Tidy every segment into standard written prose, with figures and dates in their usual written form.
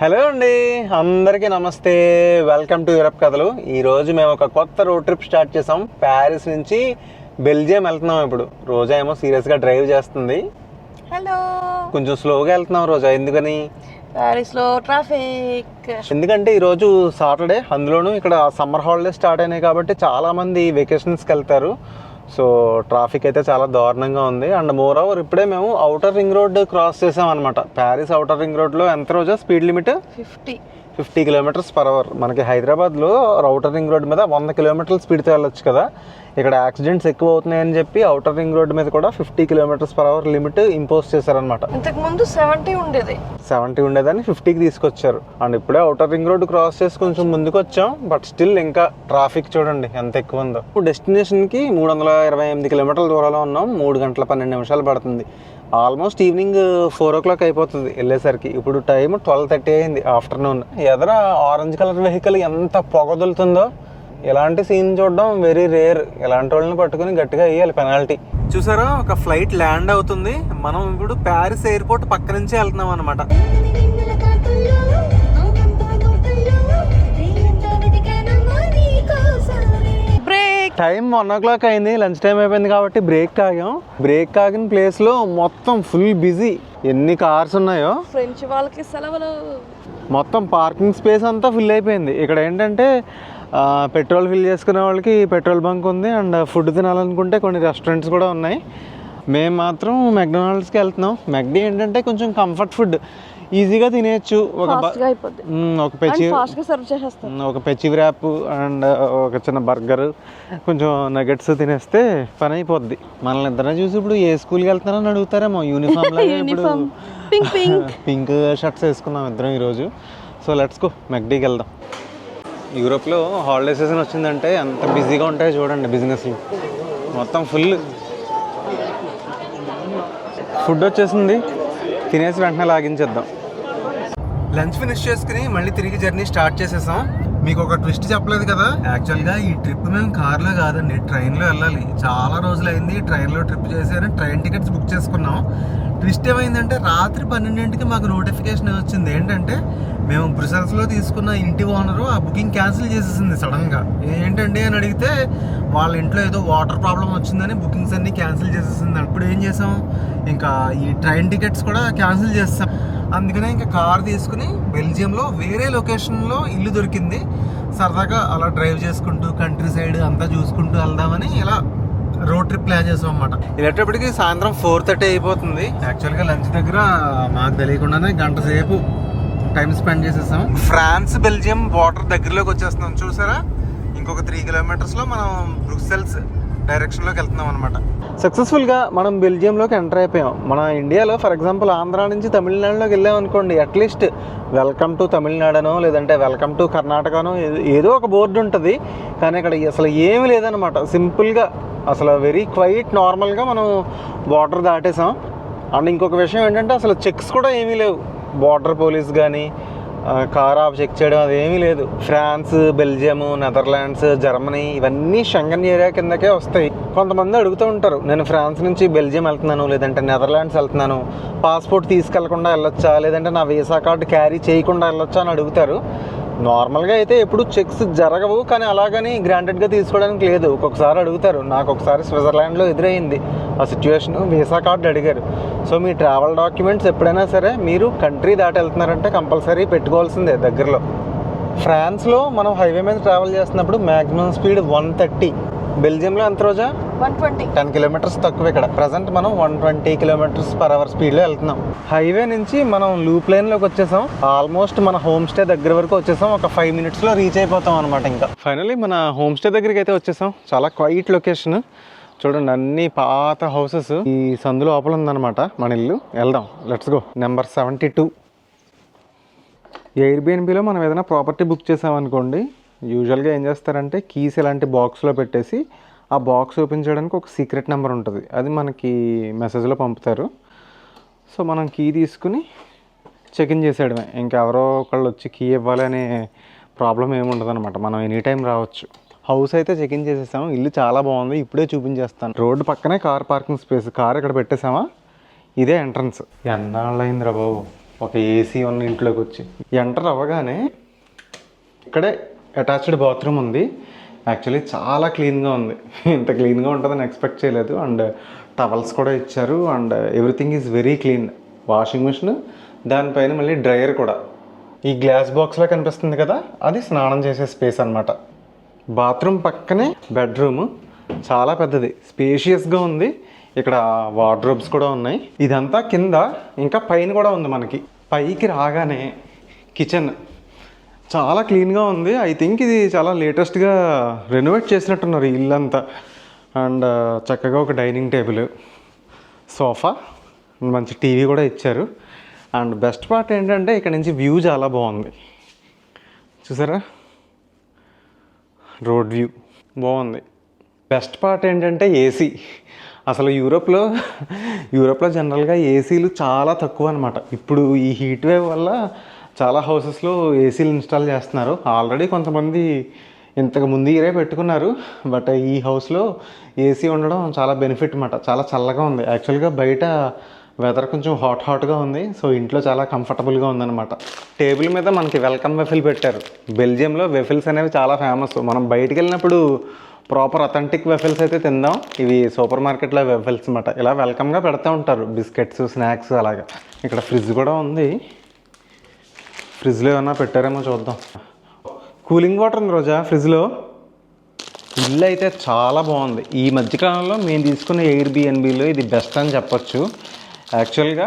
Hello అండి, అందరికీ నమస్తే. వెల్కమ్ టు యూరప్ కథలు. ఈరోజు మేము ఒక కొత్త రోడ్ ట్రిప్ స్టార్ట్ చేసాం. ప్యారిస్ నుంచి బెల్జియం వెళ్తున్నాం. ఇప్పుడు రోజా ఏమో సీరియస్గా డ్రైవ్ చేస్తుంది. హలో. కొంచెం స్లోగా వెళ్తున్నాం రోజా. ఎందుకని? ప్యారిస్లో ట్రాఫిక్. ఎందుకంటే ఈరోజు సాటర్డే, అందులోనూ ఇక్కడ సమ్మర్ హాలిడేస్ స్టార్ట్ అయినాయి కాబట్టి చాలామంది వెకేషన్స్కి వెళ్తారు. సో ట్రాఫిక్ అయితే చాలా దారుణంగా ఉంది. అండ్ మోర్ ఓవర్ ఇప్పుడే మేము అవుటర్ రింగ్ రోడ్ క్రాస్ చేసాం అనమాట. ప్యారిస్ అవుటర్ రింగ్ రోడ్లో ఎంత రోజా స్పీడ్ లిమిట్? 50 km/h. మనకి హైదరాబాద్లో అవుటర్ రింగ్ రోడ్ మీద 100 km స్పీడ్తో వెళ్ళొచ్చు కదా. ఇక్కడ యాక్సిడెంట్స్ ఎక్కువ అవుతున్నాయని చెప్పి అవుటర్ రింగ్ రోడ్ మీద కూడా 50 km/h లిమిట్ ఇంపోజ్ చేశారనమాట. ఇంతకు ముందు 70 ఉండేదాన్ని 50కి తీసుకొచ్చారు. అండ్ ఇప్పుడే అవుటర్ రింగ్ రోడ్ క్రాస్ చేసి కొంచెం ముందుకు వచ్చాం. బట్ స్టిల్ ఇంకా ట్రాఫిక్ చూడండి ఎంత ఎక్కువ ఉందో. డెస్టినేషన్కి 328 కిలోమీటర్ల దూరంలో ఉన్నాం. 3 గంటల 12 నిమిషాలు పడుతుంది. ఆల్మోస్ట్ ఈవినింగ్ 4 o'clock అయిపోతుంది వెళ్ళేసరికి. ఇప్పుడు టైం 12:30 అయింది ఆఫ్టర్నూన్. ఎదర ఆరెంజ్ కలర్ వెహికల్ ఎంత పొగదులుతుందో. ఇలాంటి సీన్ చూడడం వెరీ రేర్. ఇలాంటి వాళ్ళని పట్టుకుని గట్టిగా వేయాలి పెనాల్టీ. చూసారా, ఒక ఫ్లైట్ ల్యాండ్ అవుతుంది. మనం ఇప్పుడు ప్యారిస్ ఎయిర్పోర్ట్ పక్క నుంచే వెళ్తున్నాం అనమాట. టైం 1 o'clock అయింది. లంచ్ టైం అయిపోయింది కాబట్టి బ్రేక్ ఆగాం. బ్రేక్ ఆగిన ప్లేస్లో మొత్తం ఫుల్ బిజీ. ఎన్ని కార్స్ ఉన్నాయో. ఫ్రెంచ్ వాళ్ళకి సెలవులు. మొత్తం పార్కింగ్ స్పేస్ అంతా ఫుల్ అయిపోయింది. ఇక్కడ ఏంటంటే పెట్రోల్ ఫిల్ చేసుకునే వాళ్ళకి పెట్రోల్ బంక్ ఉంది. అండ్ ఫుడ్ తినాలనుకుంటే కొన్ని రెస్టారెంట్స్ కూడా ఉన్నాయి. మేము మాత్రం మెక్డొనాల్డ్స్కి వెళ్తున్నాం. మెక్డీ ఏంటంటే కొంచెం కంఫర్ట్ ఫుడ్, ఈజీగా తినేయచ్చు. ఒక పెచ్చి వ్రాప్ అండ్ ఒక చిన్న బర్గర్, కొంచెం నగెట్స్ తినేస్తే పని అయిపోద్ది. మనల్ని ఇద్దరే చూసి ఇప్పుడు ఏ స్కూల్కి వెళ్తున్నారని అడుగుతారేమో. యూనిఫామ్ లాగా ఇప్పుడు పింక్ షర్ట్స్ వేసుకున్నాం ఇద్దరం ఈరోజు. సో లెట్స్ గో, మెక్డీకి వెళ్దాం. యూరోప్లో హాలిడే సీజన్ వచ్చిందంటే ఎంత బిజీగా ఉంటాయో చూడండి. బిజినెస్లు మొత్తం ఫుల్. ఫుడ్ వచ్చేసింది, తినేసి వెంటనే లాగించేద్దాం. లంచ్ ఫినిష్ చేసుకుని మళ్ళీ తిరిగి జర్నీ స్టార్ట్ చేసేసాం. మీకు ఒక ట్విస్ట్ చెప్పలేదు కదా. యాక్చువల్గా ఈ ట్రిప్ మేము కార్లో కాదండి, ట్రైన్లో వెళ్ళాలి. చాలా రోజులు అయింది ట్రైన్లో ట్రిప్ చేసి ట్రైన్ టికెట్స్ బుక్ చేసుకున్నాం. ట్విస్ట్ ఏమైందంటే రాత్రి 12ంటికి మాకు నోటిఫికేషన్ వచ్చింది. ఏంటంటే మేము బ్రుసెల్స్లో తీసుకున్న ఇంటి ఓనరు ఆ బుకింగ్ క్యాన్సిల్ చేసేసింది సడన్గా. ఏంటండి అని అడిగితే వాళ్ళ ఇంట్లో ఏదో వాటర్ ప్రాబ్లం వచ్చిందని బుకింగ్స్ అన్నీ క్యాన్సిల్ చేసేసింది. అప్పుడు ఏం చేసాం, ఇంకా ఈ ట్రైన్ టికెట్స్ కూడా క్యాన్సిల్ చేస్తాం. అందుకనే ఇంకా కార్ తీసుకుని బెల్జియంలో వేరే లొకేషన్లో ఇల్లు దొరికింది. సరదాగా అలా డ్రైవ్ చేసుకుంటూ కంట్రీ సైడ్ అంతా చూసుకుంటూ వెళ్దామని ఇలా రోడ్ ట్రిప్ ప్లాన్ చేసాం అన్నమాట. వెళ్ళేటప్పటికి సాయంత్రం 4:30 అయిపోతుంది. యాక్చువల్గా లంచ్ దగ్గర మాకు తెలియకుండానే గంట సేపు టైం స్పెండ్ చేసేసాం. ఫ్రాన్స్ బెల్జియం బార్డర్ దగ్గరలోకి వచ్చేస్తున్నాం. చూసారా, ఇంకొక 3 kilometers మనం బ్రుసెల్స్ డైరెక్షన్లోకి వెళ్తున్నాం అనమాట. సక్సెస్ఫుల్గా మనం బెల్జియంలోకి ఎంటర్ అయిపోయాం. మన ఇండియాలో ఫర్ ఎగ్జాంపుల్ ఆంధ్ర నుంచి తమిళనాడులోకి వెళ్ళాం అనుకోండి, అట్లీస్ట్ వెల్కమ్ టు తమిళనాడనో లేదంటే వెల్కమ్ టు కర్ణాటకనో ఏదో ఒక బోర్డు ఉంటుంది. కానీ ఇక్కడ అసలు ఏమీ లేదనమాట. సింపుల్గా అసలు వెరీ క్వైట్ నార్మల్గా మనం బార్డర్ దాటేసాం. అండ్ ఇంకొక విషయం ఏంటంటే అసలు చెక్స్ కూడా ఏమీ లేవు. బార్డర్ పోలీస్ కానీ కార్ ఆఫ్ చెక్ చేయడం అదేమీ లేదు. ఫ్రాన్స్, బెల్జియం, నెదర్లాండ్స్, జర్మనీ ఇవన్నీ షెంగన్ ఏరియా కిందకే వస్తాయి. కొంతమంది అడుగుతూ ఉంటారు, నేను ఫ్రాన్స్ నుంచి బెల్జియం వెళ్తున్నాను లేదంటే నెదర్లాండ్స్ వెళ్తున్నాను, పాస్పోర్ట్ తీసుకెళ్లకుండా వెళ్ళొచ్చా లేదంటే నా వీసా కార్డు క్యారీ చేయకుండా వెళ్ళొచ్చా అని అడుగుతారు. నార్మల్గా అయితే ఎప్పుడు చెక్స్ జరగవు, కానీ అలాగని గ్రాంటెడ్గా తీసుకోవడానికి లేదు. ఒక్కొక్కసారి అడుగుతారు. నాకు ఒకసారి స్విట్జర్లాండ్లో ఎదురైంది ఆ సిచ్యువేషన్. వీసా కార్డు అడిగారు. సో మీ ట్రావెల్ డాక్యుమెంట్స్ ఎప్పుడైనా సరే మీరు కంట్రీ దాటి వెళ్తున్నారంటే కంపల్సరీ పెట్టుకోవాల్సిందే దగ్గరలో. ఫ్రాన్స్లో మనం హైవే మీద ట్రావెల్ చేస్తున్నప్పుడు మ్యాక్సిమం స్పీడ్ 130. బెల్జియంలో ఎంత రోజా? 120. 10 kilometers తక్కువ. ఇక్కడ ప్రజెంట్ మనం 120 km/h స్పీడ్లో వెళ్తున్నాం. హైవే నుంచి మనం లూప్ లైన్లోకి వచ్చేసాం. ఆల్మోస్ట్ మన హోమ్ స్టే దగ్గర వరకు వచ్చేసాం. ఒక 5 minutesలో రీచ్ అయిపోతాం అనమాట. ఇంకా ఫైనల్లీ మన హోమ్ స్టే దగ్గరికి అయితే వచ్చేసాం. చాలా క్వైట్ లొకేషన్ చూడండి, అన్ని పాత హౌసెస్. ఈ సందు లోపల ఉందన్నమాట మన ఇల్లు. వెళ్దాం, లెట్స్ గో. నెంబర్ 72. ఎయిర్బిఎన్బిలో మనం ఏదైనా ప్రాపర్టీ బుక్ చేసామనుకోండి, యూజువల్గా ఏం చేస్తారంటే కీస్ ఇలాంటి బాక్స్లో పెట్టేసి ఆ బాక్స్ ఓపెన్ చేయడానికి ఒక సీక్రెట్ నెంబర్ ఉంటుంది. అది మనకి మెసేజ్లో పంపుతారు. సో మనం కీ తీసుకుని చెక్ ఇన్ చేసేయడమే. ఇంకెవరో ఒకళ్ళు వచ్చి కీ ఇవ్వాలనే ప్రాబ్లం ఏమి ఉండదు అనమాట. మనం ఎనీ టైం రావచ్చు. హౌస్ అయితే చెక్ ఇన్ చేసేసాము. ఇల్లు చాలా బాగుంది, ఇప్పుడే చూపించేస్తాను. రోడ్డు పక్కనే కార్ పార్కింగ్ స్పేస్. కార్ ఇక్కడ పెట్టేసామా, ఇదే ఎంట్రన్స్. ఎన్నాళ్ళైందిరా బాబు ఒక ఏసీ ఉన్న ఇంట్లోకి వచ్చి ఎంటర్ అవ్వగానే ఇక్కడే అటాచ్డ్ బాత్రూమ్ ఉంది. యాక్చువల్లీ చాలా క్లీన్గా ఉంది. ఇంత క్లీన్గా ఉంటుందని ఎక్స్పెక్ట్ చేయలేదు. అండ్ టవల్స్ కూడా ఇచ్చారు and everything is very clean. Washing machine, దానిపైన మళ్ళీ డ్రైయర్ కూడా. ఈ గ్లాస్ బాక్స్లో కనిపిస్తుంది కదా, అది స్నానం చేసే స్పేస్ అనమాట. బాత్రూమ్ పక్కనే బెడ్రూమ్, చాలా పెద్దది, స్పేషియస్గా ఉంది. ఇక్కడ వార్డ్రోబ్స్ కూడా ఉన్నాయి. ఇదంతా కింద, ఇంకా పైన కూడా ఉంది మనకి. పైకి రాగానే కిచెన్ చాలా క్లీన్గా ఉంది. ఐ థింక్ ఇది చాలా లేటెస్ట్గా రెనోవేట్ చేసినట్టున్నారు ఈ ఇల్లంతా. అండ్ చక్కగా ఒక డైనింగ్ టేబుల్, సోఫా, మంచి టీవీ కూడా ఇచ్చారు. అండ్ బెస్ట్ పార్ట్ ఏంటంటే ఇక్కడ నుంచి వ్యూ చాలా బాగుంది. చూసారా, రోడ్ వ్యూ బాగుంది. బెస్ట్ పార్ట్ ఏంటంటే ఏసీ. అసలు యూరోప్లో జనరల్గా ఏసీలు చాలా తక్కువ అనమాట. ఇప్పుడు ఈ హీట్ వేవ్ వల్ల చాలా హౌసెస్లో ఏసీలు ఇన్స్టాల్ చేస్తున్నారు. ఆల్రెడీ కొంతమంది ఇంతకు ముందు ఇయరే పెట్టుకున్నారు. బట్ ఈ హౌస్లో ఏసీ ఉండడం చాలా బెనిఫిట్ అన్నమాట. చాలా చల్లగా ఉంది. యాక్చువల్గా బయట వెదర్ కొంచెం హాట్గా ఉంది. సో ఇంట్లో చాలా కంఫర్టబుల్గా ఉందన్నమాట. టేబుల్ మీద మనకి వెల్కమ్ వెఫిల్ పెట్టారు. బెల్జియంలో వెఫిల్స్ అనేవి చాలా ఫేమస్. మనం బయటికి వెళ్ళినప్పుడు ప్రాపర్ అథెంటిక్ వెఫిల్స్ అయితే తిందాం. ఇవి సూపర్ మార్కెట్లో వెఫిల్స్ అన్నమాట. ఇలా వెల్కమ్గా పెడతా ఉంటారు, బిస్కెట్స్, స్నాక్స్ అలాగా. ఇక్కడ ఫ్రిడ్జ్ కూడా ఉంది. ఫ్రిడ్జ్లో ఏమన్నా పెట్టారేమో చూద్దాం. కూలింగ్ వాటర్ ఉంది రోజా ఫ్రిడ్జ్లో. ఇల్లు అయితే చాలా బాగుంది. ఈ మధ్యకాలంలో మేము తీసుకున్న ఎయిర్బిఎన్బిలో ఇది బెస్ట్ అని చెప్పొచ్చు. యాక్చువల్గా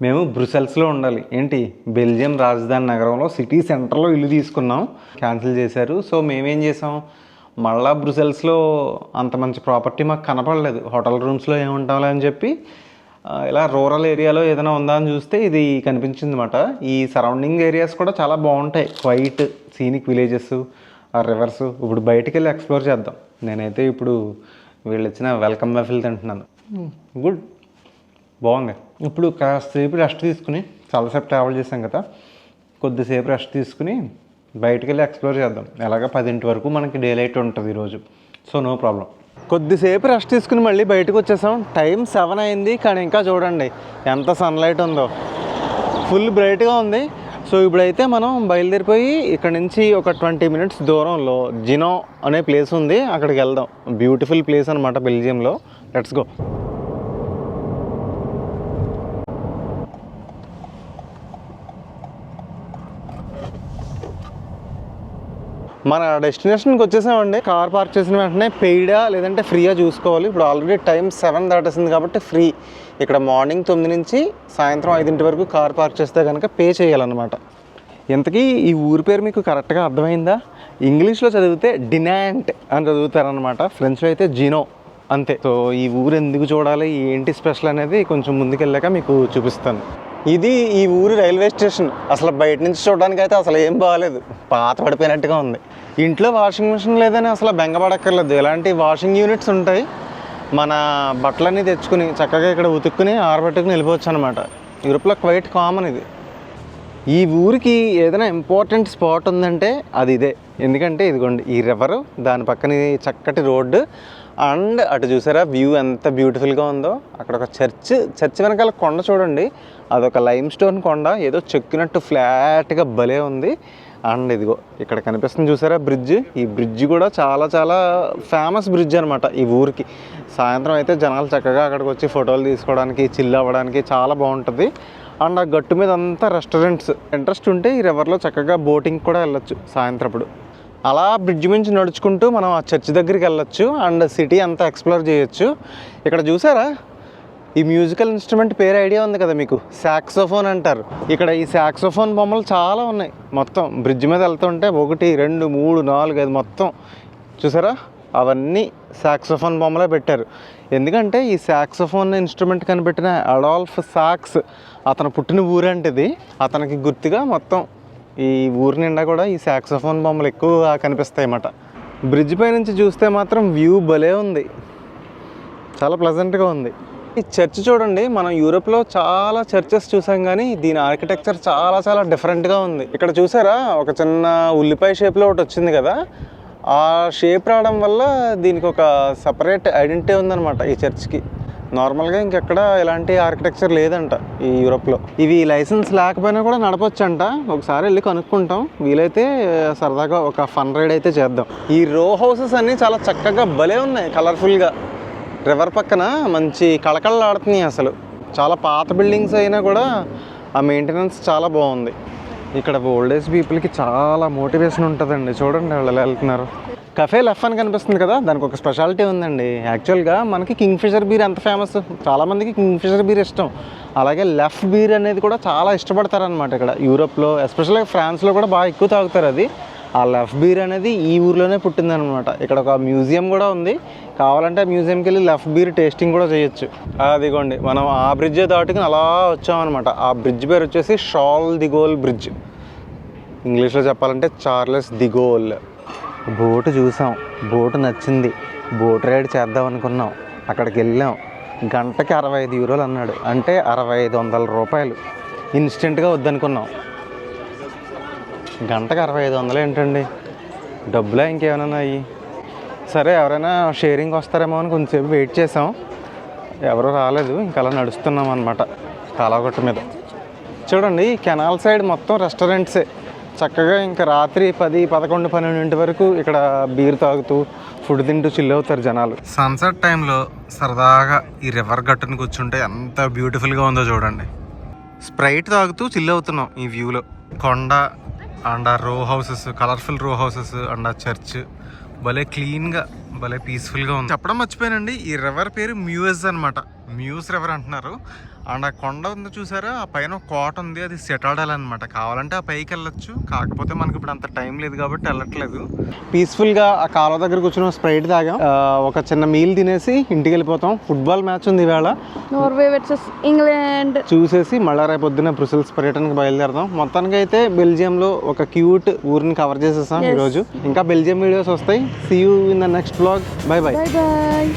మేము బ్రుసెల్స్లో ఉండాలి. ఏంటి, బెల్జియం రాజధాని నగరంలో సిటీ సెంటర్లో ఇల్లు తీసుకున్నాం. క్యాన్సిల్ చేశారు. సో మేమేం చేసాం, మళ్ళా బ్రుసెల్స్లో అంత మంచి ప్రాపర్టీ మాకు కనపడలేదు. హోటల్ రూమ్స్లో ఏముంటాంలే అని చెప్పి ఇలా రూరల్ ఏరియాలో ఏదైనా ఉందా అని చూస్తే ఇది కనిపించింది అన్నమాట. ఈ సరౌండింగ్ ఏరియాస్ కూడా చాలా బాగుంటాయి. క్వైట్ సీనిక్ విలేజెస్, ఆ రివర్స్. ఇప్పుడు బయటికి వెళ్ళి ఎక్స్ప్లోర్ చేద్దాం. నేనైతే ఇప్పుడు వీళ్ళు ఇచ్చిన వెల్కమ్ వెఫిల్ తింటున్నాను. గుడ్, బాగుంది. ఇప్పుడు కాసేపు రెస్ట్ తీసుకుని, చాలాసేపు ట్రావెల్ చేసాం కదా, కొద్దిసేపు రెస్ట్ తీసుకుని బయటికి వెళ్ళి ఎక్స్ప్లోర్ చేద్దాం. ఎలాగ 10 వరకు మనకి డే లైట్ ఉంటుంది ఈరోజు. So no problem. కొద్దిసేపు రెస్ట్ తీసుకుని మళ్ళీ బయటకు వచ్చేసాం. టైం 7 అయింది, కానీ ఇంకా చూడండి ఎంత సన్లైట్ ఉందో. ఫుల్ బ్రైట్గా ఉంది. సో ఇప్పుడైతే మనం బయలుదేరిపోయి ఇక్కడ నుంచి ఒక 20 మినిట్స్ దూరంలో జినో అనే ప్లేస్ ఉంది, అక్కడికి వెళ్దాం. బ్యూటిఫుల్ ప్లేస్ అనమాట బెల్జియంలో. Let's go. మన డెస్టినేషన్కి వచ్చేసామండి. కార్ పార్క్ చేసిన వెంటనే పెయిడా లేదంటే ఫ్రీగా చూసుకోవాలి. ఇప్పుడు ఆల్రెడీ టైం 7 దాటేసింది కాబట్టి ఫ్రీ. ఇక్కడ మార్నింగ్ 9 నుంచి సాయంత్రం 5 వరకు కార్ పార్క్ చేస్తే కనుక పే చేయాలన్నమాట. ఇంతకీ ఈ ఊరి పేరు మీకు కరెక్ట్గా అర్థమైందా? ఇంగ్లీష్లో చదివితే డినాంట్ అని చదువుతారనమాట, ఫ్రెంచ్లో అయితే జినో, అంతే. సో ఈ ఊరు ఎందుకు చూడాలి, ఏంటి స్పెషల్ అనేది కొంచెం ముందుకెళ్ళాక మీకు చూపిస్తాను. ఇది ఈ ఊరు రైల్వే స్టేషన్. అసలు బయట నుంచి చూడడానికి అయితే అసలు ఏం బాగాలేదు, పాత పడిపోయినట్టుగా ఉంది. ఇంట్లో వాషింగ్ మిషన్ లేదని అసలు బెంగపడక్కర్లేదు. ఇలాంటి వాషింగ్ యూనిట్స్ ఉంటాయి. మన బట్టలన్నీ తెచ్చుకుని చక్కగా ఇక్కడ ఉతుక్కుని ఆరబెట్టుకుని వెళ్ళిపోవచ్చు అనమాట. యూరోప్లో క్వైట్ కామన్ ఇది. ఈ ఊరికి ఏదైనా ఇంపార్టెంట్ స్పాట్ ఉందంటే అది ఇదే. ఎందుకంటే ఇదిగోండి ఈ రివరు, దాని పక్కన చక్కటి రోడ్డు, అండ్ అటు చూసారా వ్యూ ఎంత బ్యూటిఫుల్గా ఉందో. అక్కడ ఒక చర్చ్ వెనకాల కొండ చూడండి, అదొక లైమ్ స్టోన్ కొండ, ఏదో చెక్కినట్టు ఫ్లాట్గా భలే ఉంది. అండ్ ఇదిగో ఇక్కడ కనిపిస్తుంది చూసారా బ్రిడ్జ్. ఈ బ్రిడ్జ్ కూడా చాలా చాలా ఫేమస్ బ్రిడ్జ్ అనమాట ఈ ఊరికి. సాయంత్రం అయితే జనాలు చక్కగా అక్కడికి వచ్చి ఫోటోలు తీసుకోవడానికి, చిల్ అవ్వడానికి చాలా బాగుంటుంది. అండ్ ఆ గట్టు మీద అంతా రెస్టారెంట్స్. ఇంట్రెస్ట్ ఉంటే ఈ రివర్లో చక్కగా బోటింగ్ కూడా వెళ్ళొచ్చు సాయంత్రప్పుడు. అలా బ్రిడ్జ్ నుంచి నడుచుకుంటూ మనం ఆ చర్చ్ దగ్గరికి వెళ్ళొచ్చు అండ్ సిటీ అంతా ఎక్స్ప్లోర్ చేయొచ్చు. ఇక్కడ చూసారా ఈ మ్యూజికల్ ఇన్స్ట్రుమెంట్ పేరు ఐడియా ఉంది కదా మీకు, సాక్సోఫోన్ అంటారు. ఇక్కడ ఈ సాక్సోఫోన్ బొమ్మలు చాలా ఉన్నాయి. మొత్తం బ్రిడ్జ్ మీద వెళ్తుంటే 1 2 3 4 5 మొత్తం చూసారా, అవన్నీ సాక్సోఫోన్ బొమ్మలే పెట్టారు. ఎందుకంటే ఈ సాక్సోఫోన్ ఇన్స్ట్రుమెంట్ కనిపెట్టిన అడాల్ఫ్ సాక్స్, అతను పుట్టిన ఊరంటిది. అతనికి గుర్తుగా మొత్తం ఈ ఊరి నిండా కూడా ఈ సాక్సోఫోన్ బొమ్మలు ఎక్కువగా కనిపిస్తాయి అన్నమాట. బ్రిడ్జ్ పై నుంచి చూస్తే మాత్రం వ్యూ భలే ఉంది, చాలా ప్లెజెంట్గా ఉంది. ఈ చర్చ్ చూడండి, మనం యూరోప్లో చాలా చర్చెస్ చూసాం కానీ దీని ఆర్కిటెక్చర్ చాలా చాలా డిఫరెంట్గా ఉంది. ఇక్కడ చూసారా ఒక చిన్న ఉల్లిపాయ షేప్లో ఒకటి వచ్చింది కదా, ఆ షేప్ రావడం వల్ల దీనికి ఒక సపరేట్ ఐడెంటిటీ ఉందన్నమాట ఈ చర్చ్కి. నార్మల్గా ఇంకెక్కడ ఇలాంటి ఆర్కిటెక్చర్ లేదంట ఈ యూరోప్లో. ఇవి లైసెన్స్ లేకపోయినా కూడా నడపొచ్చు అంట. ఒకసారి వెళ్ళి కనుక్కుంటాం, వీలైతే సరదాగా ఒక ఫన్ రైడ్ అయితే చేద్దాం. ఈ రో హౌసెస్ అన్నీ చాలా చక్కగా భలే ఉన్నాయి, కలర్ఫుల్గా. రివర్ పక్కన మంచి కళకళలాడుతున్నాయి అసలు. చాలా పాత బిల్డింగ్స్ అయినా కూడా ఆ మెయింటెనెన్స్ చాలా బాగుంది. ఇక్కడ ఓల్డ్ ఏజ్ పీపుల్కి చాలా మోటివేషన్ ఉంటుందండి. చూడండి వాళ్ళు ఎలా వెళ్తున్నారు. కఫే లెఫ్ అని కనిపిస్తుంది కదా, దానికి ఒక స్పెషాలిటీ ఉందండి. యాక్చువల్గా మనకి కింగ్ ఫిషర్ బీర్ ఎంత ఫేమస్, చాలామందికి కింగ్ ఫిషర్ బీర్ ఇష్టం. అలాగే లెఫ్ బీర్ అనేది కూడా చాలా ఇష్టపడతారనమాట ఇక్కడ యూరోప్లో. ఎస్పెషల్గా ఫ్రాన్స్లో కూడా బాగా ఎక్కువ తాగుతారు అది. ఆ లెఫ్ బీర్ అనేది ఈ ఊర్లోనే పుట్టిందనమాట. ఇక్కడ ఒక మ్యూజియం కూడా ఉంది, కావాలంటే ఆ మ్యూజియంకి వెళ్ళి లెఫ్ బీర్ టేస్టింగ్ కూడా చేయొచ్చు. అదిగోండి, మనం ఆ బ్రిడ్జ్ దాటుకుని అలా వచ్చామన్నమాట. ఆ బ్రిడ్జ్ పేరు వచ్చేసి షార్ల్ ది గోల్ బ్రిడ్జ్. ఇంగ్లీష్లో చెప్పాలంటే చార్లెస్ ది గోల్. బోటు చూసాం, బోటు నచ్చింది, బోట్ రైడ్ చేద్దాం అనుకున్నాం. అక్కడికి వెళ్ళాం, గంటకి 65 యూరోలు అన్నాడు, అంటే 6500 రూపాయలు. ఇన్స్టెంట్గా వద్దనుకున్నాం. గంటకి 6500 ఏంటండి, డబ్బులా ఇంకేమైనా అయ్యి. సరే ఎవరైనా షేరింగ్ వస్తారేమో అని కొంచెంసేపు వెయిట్ చేసాం, ఎవరు రాలేదు. ఇంకా అలా నడుస్తున్నాం అనమాట కాలాగొట్ట మీద. చూడండి, కెనాల్ సైడ్ మొత్తం రెస్టారెంట్సే. చక్కగా ఇంకా రాత్రి 10, 11, 12 వరకు ఇక్కడ బీర్ తాగుతూ ఫుడ్ తింటూ చిల్ అవుతారు జనాలు. సన్సెట్ టైంలో సరదాగా ఈ రివర్ గట్టును కూర్చుంటే ఎంత బ్యూటిఫుల్గా ఉందో చూడండి. స్ప్రైట్ తాగుతూ చిల్ అవుతున్నాం ఈ వ్యూలో. కొండ అండ్ ఆ రో హౌసెస్, కలర్ఫుల్ రో హౌసెస్ అండ్ ఆ చర్చ్ భలే క్లీన్గా, భలే పీస్ఫుల్గా ఉంది. చెప్పడం మర్చిపోయానండి, ఈ రివర్ పేరు మ్యూస్ అనమాట. మ్యూస్ రివర్ అంటున్నారు. అండ్ ఆ కొండ ఉంది చూసారా, ఆ పైన ఒక కోట ఉంది, అది సిటాడెల్ అనమాట. కావాలంటే ఆ పైకి వెళ్ళొచ్చు, కాకపోతే మనకి ఇప్పుడు అంత టైం లేదు కాబట్టి వెళ్ళట్లేదు. పీస్ఫుల్గా ఆ కాలువ దగ్గర కూర్చొని స్ప్రైట్ తాగాం, ఒక చిన్న మీల్ తినేసి ఇంటికి వెళ్ళిపోతాం. ఫుట్బాల్ మ్యాచ్ ఉంది ఈవేళ, నార్వే వర్సెస్ ఇంగ్లాండ్. చూసేసి మళ్ళీ రేపు పొద్దున్న బ్రుసెల్స్ పర్యటనకి బయలుదేరదాం. మొత్తానికి అయితే బెల్జియంలో ఒక క్యూట్ ఊరిని కవర్ చేసేసాం ఈరోజు. ఇంకా బెల్జియం వీడియోస్ వస్తాయి. See you in the next vlog. Bye bye. Bye bye.